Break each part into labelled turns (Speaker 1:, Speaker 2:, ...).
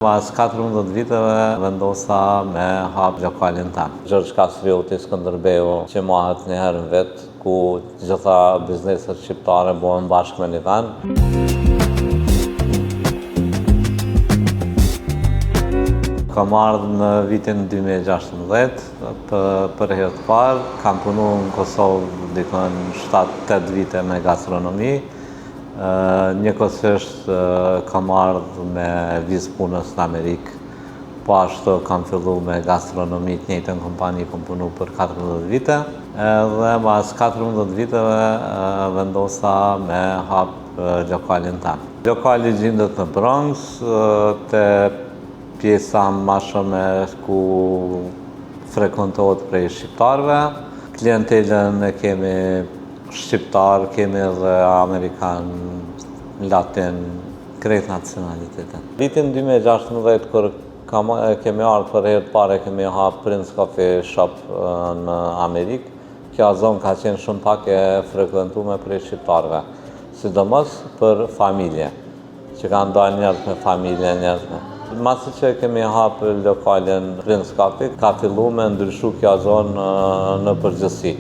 Speaker 1: Pas 14 viteve vendosa me hap lokalin tam. Gjergj Kastrioti Skënderbeu që mahet një herë në vetë, ku gjitha bizneset shqiptare bëhen bashkë me një vend. Kam ardhur në vitin 2016, për herë të parë, kam punuar në Kosovë dikon 7-8 vite me gastronomi. Njëkohësisht kam ardhur me vizë punës në Amerikë, po ashtu kam filluar me gastronomi të njëjtën kompani kam punuar për 14 vite. Edhe pas 14 viteve vendosa me hap lokalin tam. Lokali gjendet në Bronx, te pjesa më shumë ku frekuentohet prej shqiptarëve. Klientelën e kemi shqiptar, kemi edhe amerikan, latin, krejt nacionalitete. Vitin 2016, kur kemi ardhur për herë të parë, kemi hapur Prince Coffee Shop në Amerikë. Kjo zonë ka qenë shumë pak e frekuentuar prej shqiptarëve, sidomos për familje, që kanë dalë njerëz me familje, njerëz me. Masi që kemi hapur lokalin Prince Coffee, ka filluar me ndryshu kjo zonë në përgjithësi.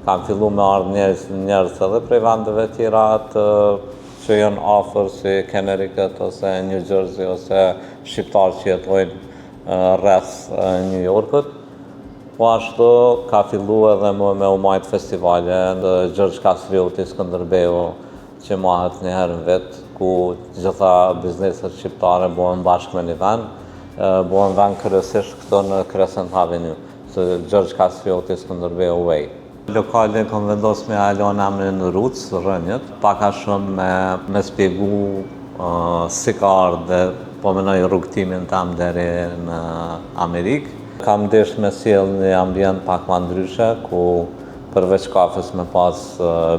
Speaker 1: Kam filluar me ardhur njerëz edhe prej vendeve tjera që janë afër, si Connecticut ose New Jersey ose shqiptarë që jetojnë rreth New Yorkut. Po ashtu ka filluar edhe me u majt festivale në Gjergj Kastrioti Skënderbeu që mahet një herë në vetë, ku gjitha bizneset shqiptare bëhen bashkë me një vend, bëhen vend kryesisht këto në Crescent Avenue, së Gjergj Kastrioti Skënderbeu Way. Lokalin kom vendos me alon emrin Roots, Rënjët, paka shumë me spjegu si ka ardhur, po menoj rrugtimin tam deri në Amerikë. Kam desh me sjell një ambient pak më ndryshe, ku përveç kafes me pas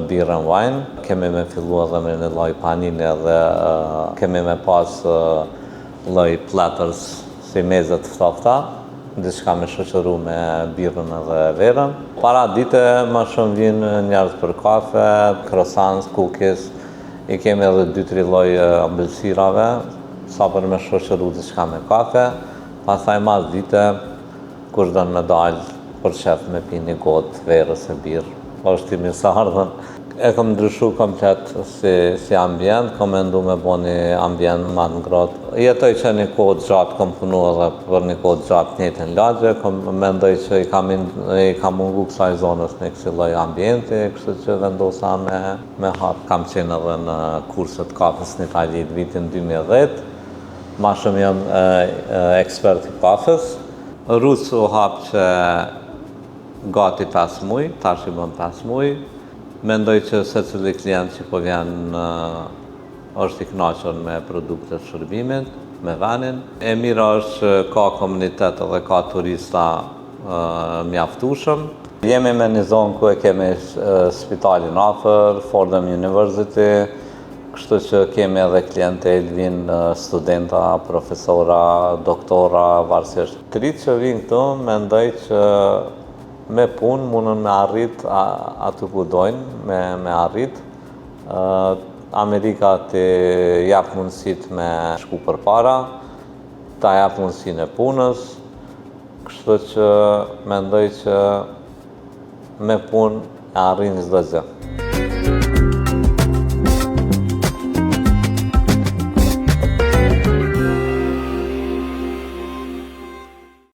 Speaker 1: birën wine, kemi me fillu edhe me një lloj panini edhe kemi me pas lloj platters si mezet ftofta, diçka me shoqëru me birën edhe verën. Para dite më shumë vinë njerëz për kafe, croissants, cookies, i kemi edhe 2-3 lloj ëmbëlsirave, sa për me shoqëru diçka me kafe. Pastaj mas dite, kush don me dalë për shef me pi një gotë verës e birë, është i mirëseardhën. E kam ndryshu komplet si ambient, kam mendu me bo një ambient më të ngrohtë. Jetoj që një kohë gjatë kam punu edhe për një kohë gjatë njëjtën lagje, mendoj që i kam mungu kësaj zonës një kësi lloj ambienti, kështu që vendosa me hap. Kam qenë edhe në kurset kafes në Itali vitin 2010, ma shumë jam ekspert i kafes. Roots u hap që gati 5 muaj, tash i bën 5 muaj. Mendoj që secili klient që po vjen është i kënaqur me produktet shërbimit, me vendin. E mira është që ka komunitet edhe ka turista mjaftueshëm. Jemi me një zonë ku e kemi spitalin afër, Fordham University, kështu që kemi edhe klientel, vinë studenta, profesora, doktora, varësisht. Të rinjtë që vinë këtu, mendoj që me punë mundën me arrit aty ku dojnë, me arrit. Amerika të jap mundësit me shku për para, ta jap mundësinë e punës, kështu që mendoj që me punë e arrin çdo gjë.